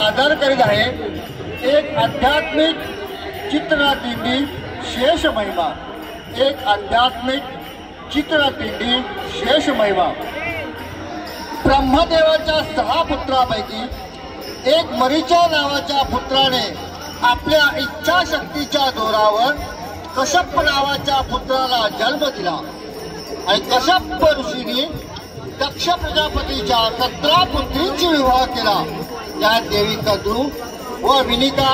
सादर करीत आहे एक आध्यात्मिक चित्रदिंडी शेष महिमा। एक आध्यात्मिक चित्रदिंडी शेष महिमा। ब्रह्मदेवाच्या 6 पुत्रापैकी एक मरीचा नावाच्या पुत्राने आपल्या इच्छाशक्तीच्या जोरावर कश्यप नावाच्या पुत्राला जन्म दिला आणि कश्यप ऋषींनी दक्ष प्रजापतीच्या 17 पुत्रींची विवाह केला। त्या देवी कद्रू व विनिता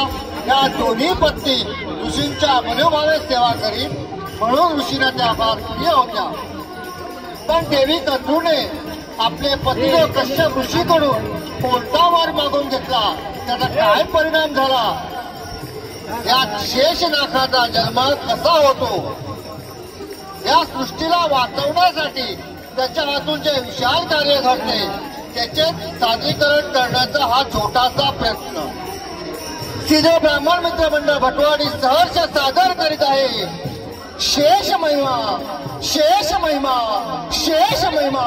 या दोन्ही पत्नी ऋषींच्या मनोभावे सेवा करीत म्हणून ऋषींना त्या फार प्रिय होत्या। पण देवी कद्रूने आपले पतिदेव कश्यप ऋषीकडून कोणता वर मागून घेतला, त्याचा काय परिणाम झाला, या शेष नाखाचा जन्म कसा होतो, या सृष्टीला वाचवण्यासाठी त्याच्या हातून जे विशाल कार्य घडते त्याचे सादरीकरण करण्याचा हा छोटासा प्रयत्न सीधे ब्राह्मण मित्र मंडळ भटवाडी सहर्ष सादर करीत आहे शेष महिमा, शेष महिमा, शेष महिमा।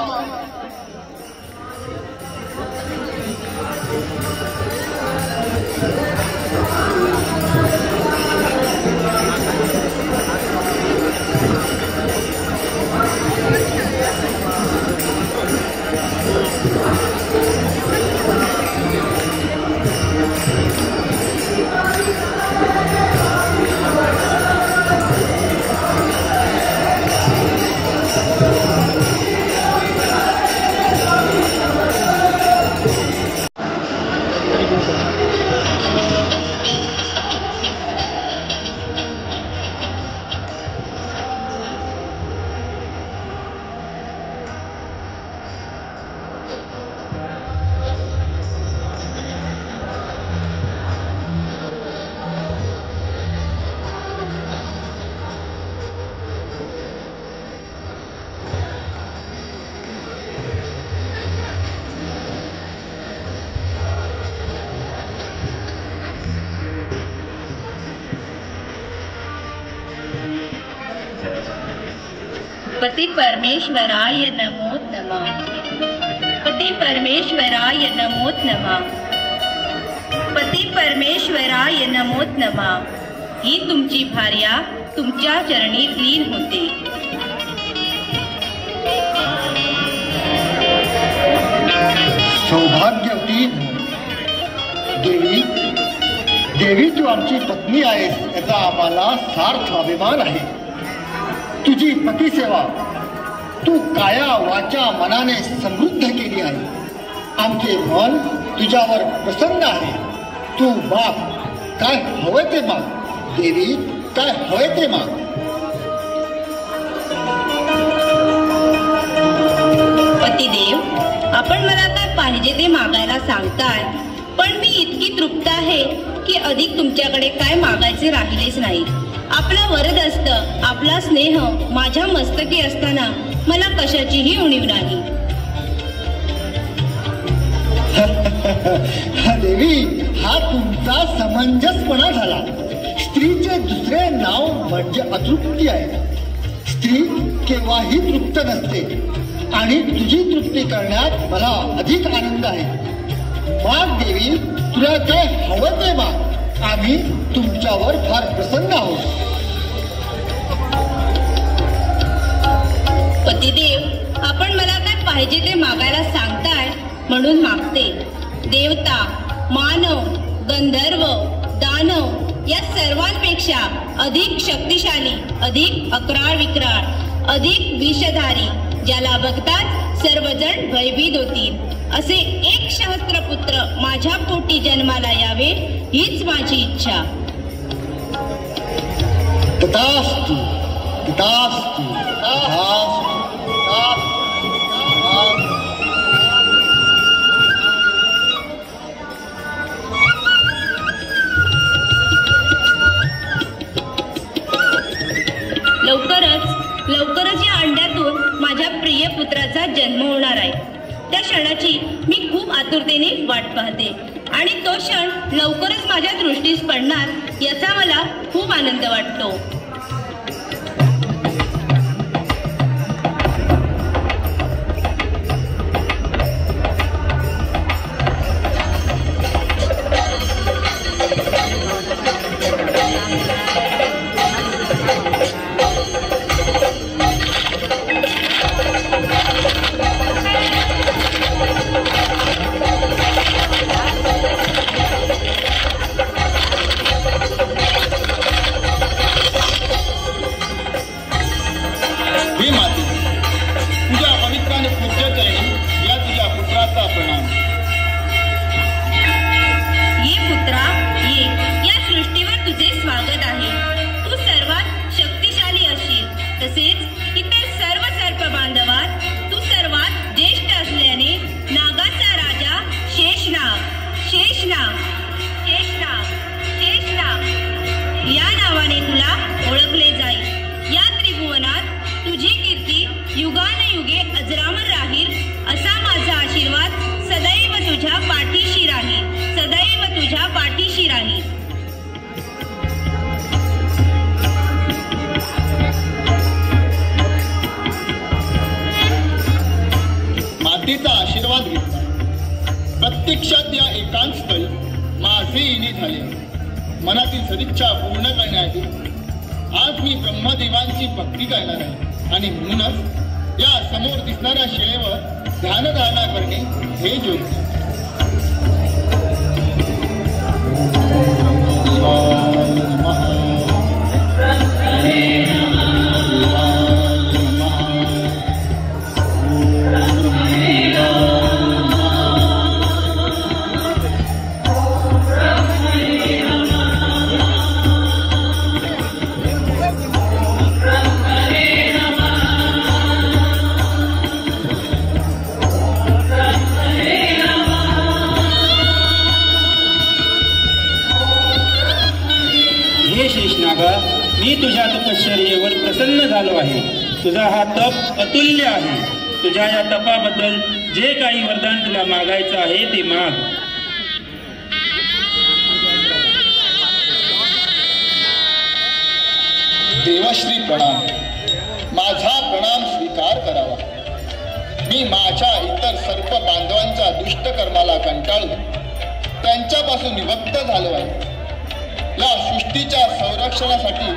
पति परमेश्वराय नमो नमः। पति परमेश्वराय नमो नमः। पति परमेश्वराय नमो नमः। ही तुमची भार्या तुमच्या चरणी लीन होते। सौभाग्यवती देवी, देवी तू आमची पत्नी आहेस याचा आम्हाला सार्थ अभिमान आहे। तुझी पतिसेवा तू काया वाचा मनाने समृद्ध केली आहे। आमचे मन तुझ्यावर प्रसन्न आहे। तू माग, काय हवं ते माग देवी, काय हवं ते माग। पतिदेव, आपण मला काय पाहिजे ते मागायला सांगताय, पण मी इतकी तृप्त आहे की अधिक तुमच्याकडे काय मागायचे राहिलेच नाही। आपला वरदहस्त, आपला स्नेह माझ्या मस्तकी असताना मला कशाचीही उणीव नाही। देवी, हा तुमचा समंजसपणा झाला। स्त्रीचे दुसरे नाव म्हणजे अतृप्ती आहे। स्त्री केव्हाही तृप्त नसते आणि तुझी तृप्ती करण्यात मला अधिक आनंद आहे। माग देवी, तुला काय हवं ते माग, आम्ही तुमच्यावर फार प्रसन्न आहोत। पतिदेव, आपण मला काय पाहिजे ते मागायला सांगताय म्हणून मागते। देवता, मानव, गंधर्व, दानव या सर्वांपेक्षा अधिक शक्तिशाली, अधिक अक्राळ विक्राळ, अधिक विषधारी, ज्याला बघताच सर्वजण भयभीत होतील असे एक सहस्त्रपुत्र माझ्या पोटी जन्माला यावे हीच माझी इच्छा। तथास्तु, तथास्तु, तथास्तु। लवकरच या अंड्यातून माझ्या प्रिय पुत्राचा जन्म होणार आहे। त्या क्षणाची मी खूप आतुरतेने वाट पाहते आणि तो क्षण लवकरच माझ्या दृष्टीस पडणार याचा मला खूप आनंद वाटतो। ओळखले जाईल। या त्रिभुवनात तुझी कीर्ती युगानयुगे अजरामर राहील असा माझा आशीर्वाद सदैव तुझ्या पाठीशी राहील, सदैव तुझ्या पाठीशी राहील। मातेचा आशीर्वाद घेतला। प्रत्यक्षात या एकांत स्थळी माझे येणे झाले। मनातील सदिच्छा पूर्ण करण्यासाठी आज मी ब्रह्मदेवांची भक्ती करणार आहे आणि म्हणूनच या समोर दिसणाऱ्या शिळेवर ध्यानधारणा करणे हे योग्य। मी तुझ्या तपश्चर्येवर प्रसन्न झालो आहे। तुझा हा तप अतुल्य आहे। तुझ्या या तपाबद्दल जे काही वरदान तुला मागायचं आहे ते माग। देवश्री प्रणाम। माझा प्रणाम स्वीकार करावा। मी माझ्या इतर सर्व बांधवांच्या दुष्ट कर्माला कंटाळून त्यांच्यापासून विभक्त झालो आहे। या सृष्टीच्या संरक्षणासाठी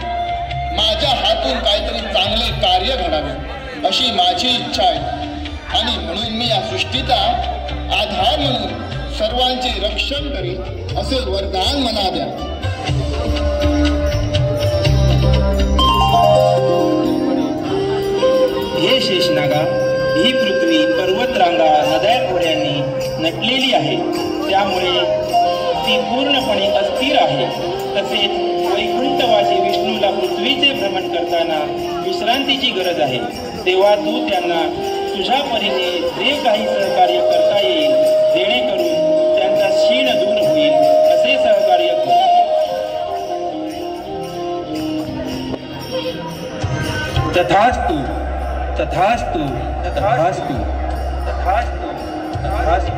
माझ्या हातून काहीतरी चांगले कार्य घडावे अशी माझी इच्छा आहे आणि म्हणून मी या सृष्टीचा आधार म्हणून सर्वांचे रक्षण करेन असे वरदान मला द्या। हे शेषनागा, ही पृथ्वी पर्वतरांगा नद्या खोऱ्यांनी नटलेली आहे, त्यामुळे ती पूर्णपणे अस्थिर आहे। तसेच वैकुंठवासी विष्णूला पृथ्वीचे भ्रमण करताना विश्रांतीची गरज आहे। तेव्हा तू त्यांना तुझ्या परीने जे काही सहकार्य करता येईल जेणेकरून त्यांचा क्षीण दूर होईल असे सहकार्य कर। तथास्तु तथास्तु तथास्तु तथास्तु तथास्तु।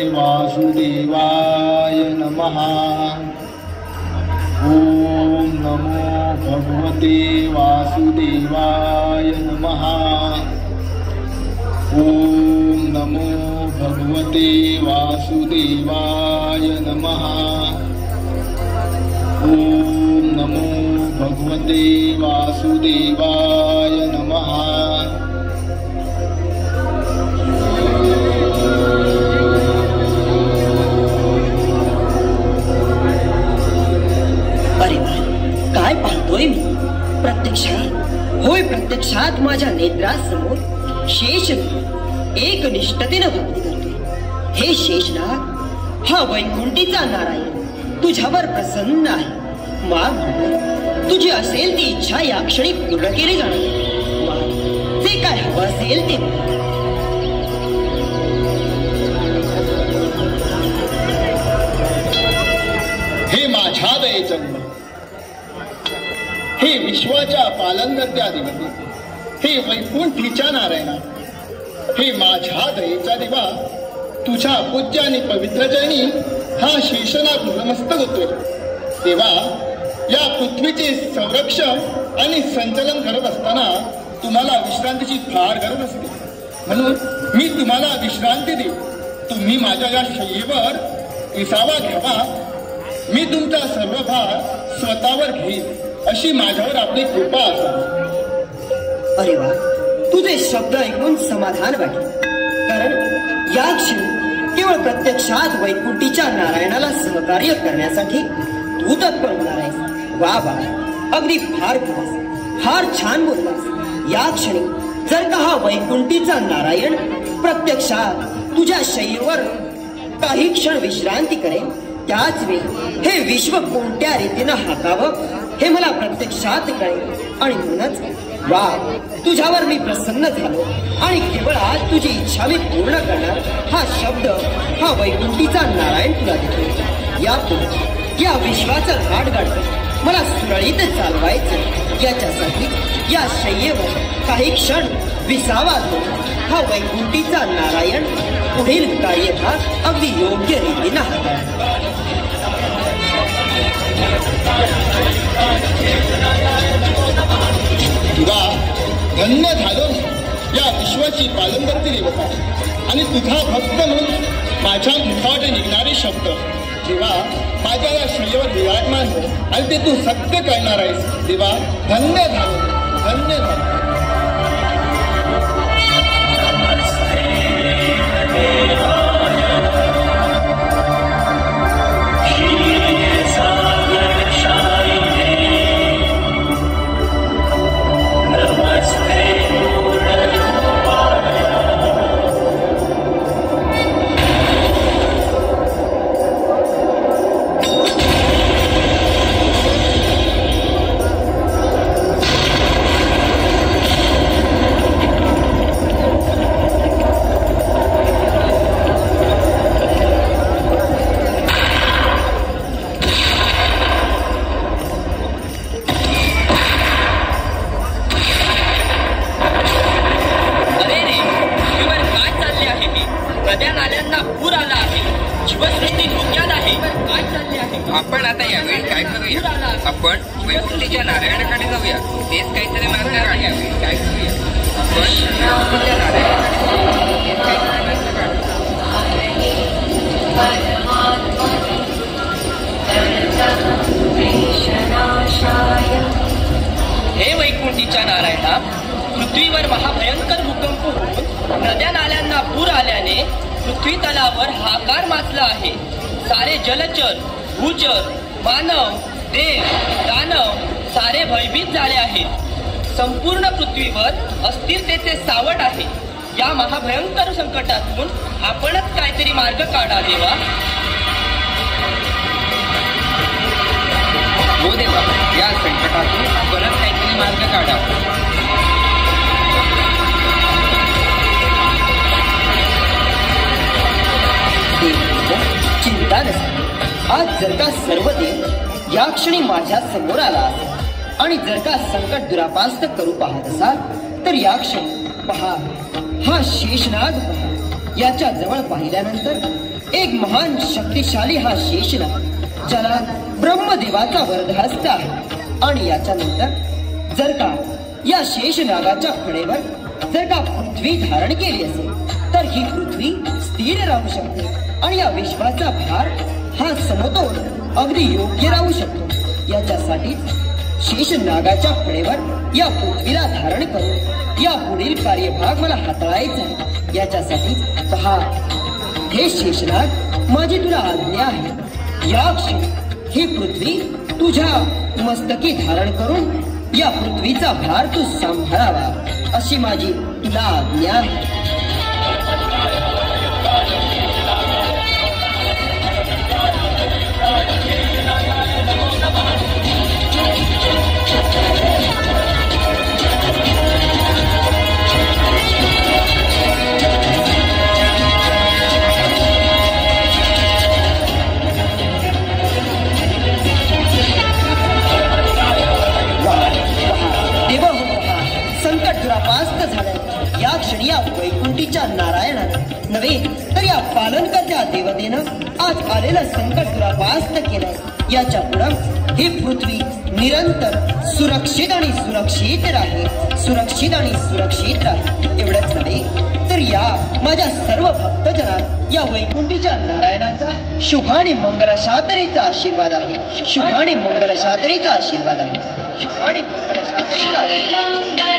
वासुदेवाय नमः। ओम नमो भगवते वासुदेवाय नमः। ओम नमो भगवते वासुदेवाय नमः। ओम नमो भगवते वासुदेवाय नमः। काय पाहतोय मी? प्रत्यक्षात माझ्या नेत्रासमोर शेषनाग एकनिष्ठतेनं भक्ती करतोय। हे शेषनाग, हा वैकुंठीचा नारायण तुझ्यावर प्रसन्न आहे। माग, तुझी असेल ती इच्छा या क्षणी पूर्ण केली जाणार। माग, जे काय हवं असेल ते। हे माझ्या दयेचं, हे विश्वाच्या पालनकर्त्या देवते, हे वैकुंठीच्या नारायणा, हे माझ्या दयेचा देवा, तुझ्या पूज्य आणि पवित्र चरणी हा शेषनाग नतमस्तक होतोय। तेव्हा या पृथ्वीचे संरक्षण आणि संचलन करत असताना तुम्हाला विश्रांतीची फार गरज असते, म्हणून मी तुम्हाला विश्रांती देईन। तुम्ही माझ्या या शय्येवर विसावा घ्यावा। मी तुमचा सर्व भार स्वतःवर घेईन अशी माझ्यावर आपली कृपा असावी। अरे वा, तुझे शब्द ऐकून समाधान वाटले, कारण या क्षणी केवळ प्रत्यक्षात वैकुंठीच्या नारायणाला सहकार्य करण्यासाठी तू तत्पर होणार आहेस। वा वा, अगदी फार छान बोललास। या क्षणी जर का हा वैकुंठीचा नारायण प्रत्यक्षात तुझ्या शय्येवर काही क्षण विश्रांती करेल त्याच वेळी हे विश्व कोणत्या रीतीनं हातावं हे मला प्रत्यक्षात कळेल आणि म्हणूनच वा तुझ्यावर मी प्रसन्न झालो आणि केवळ आज तुझी इच्छा मी पूर्ण करणार हा शब्द हा वैकुंठीचा नारायण तुला देतो। यापुढे या विश्वाचा घाटघाट मला सुरळीत चालवायचं याच्यासाठी या शय्येवर काही क्षण विसावा घेऊन हा वैकुंठीचा नारायण पुढील कार्यभाग अगदी योग्य रीतीने हाताळतो। तुला धन्य झालो या विश्वाची पालनकर्ती देवता आणि तुझा भक्त म्हणून माझ्या मुखात निघणारे शब्द जेव्हा माझ्या या शैलीवर विराजमान हो आणि ते तू सत्य करणार आहेस तेव्हा धन्य झालो, धन्य झालो। आपण आता यावेळी काय करूया, आपण वैकुंठीच्या नारायणाकडे जाऊया, तेच काहीतरी मार्ग काढूया। काय करूया आपण वैकुंठीच्या हे वैकुंठीच्या नारायणा, पृथ्वीवर महाभयंकर भूकंप होऊन नद्या नाल्यांना पूर आल्याने पृथ्वी तलावर हाकार माजला आहे। सारे जलचर, भूचर, मानव, देव, दानव सारे भयभीत झाले आहेत। संपूर्ण पृथ्वीवर अस्थिरतेचे सावट आहे। या महाभयंकर संकटातून आपणच काहीतरी मार्ग काढा देवा। हो देवा, या संकटातून आपणच काहीतरी मार्ग काढा। चिंता नसते, आज जर का सर्व देव या क्षणी माझ्या समोर आला असेल आणि जर का संकट दुरापास्त करू पाहत असाल तर या क्षणी पहा, हा शेषनाग पहा। याच्या जवळ पाहिल्यानंतर एक महान शक्तिशाली हा शेषनाग ज्याला ब्रह्मदेवाचा वरदहस्त आहे आणि याच्या नंतर जर का या शेषनागाच्या फणेवर जर का पृथ्वी धारण केली असेल तर ही पृथ्वी स्थिर राहू शकते आणि या विश्वाचा भार हा समतोल अगदी योग्य राहू शकतो। याच्यासाठी शेषनागाच्या फळेवर या पृथ्वीला धारण करून या पुढील कार्यभाग मला हाताळायचा आहे। याच्यासाठी पहा, हे शेषनाग माझी तुला आज्ञा आहे, या क्षणी ही पृथ्वी तुझ्या मस्तकी धारण करून या पृथ्वीचा भार तू सांभाळावा अशी माझी तुला आज्ञा आहे। या क्षणी या वैकुंठीच्या नारायणानं नव्हे तर या पालनकर्त्या देवतेनं आज आलेलं संकट दुरापास्त केलं। याच्या पुढं ही पृथ्वी निरंतर सुरक्षित आणि सुरक्षित राहील, सुरक्षित आणि सुरक्षित राहील। एवढंच नव्हे तर या माझ्या सर्व भक्तजनांना या वैकुंठीच्या नारायणाचा शुभ आणि मंगलशात्रीचा आशीर्वाद आहे, शुभ आणि मंगलशात्रीचा आशीर्वाद आहे, शुभ आणि मंगलशात्रीचा आशीर्वाद आहे।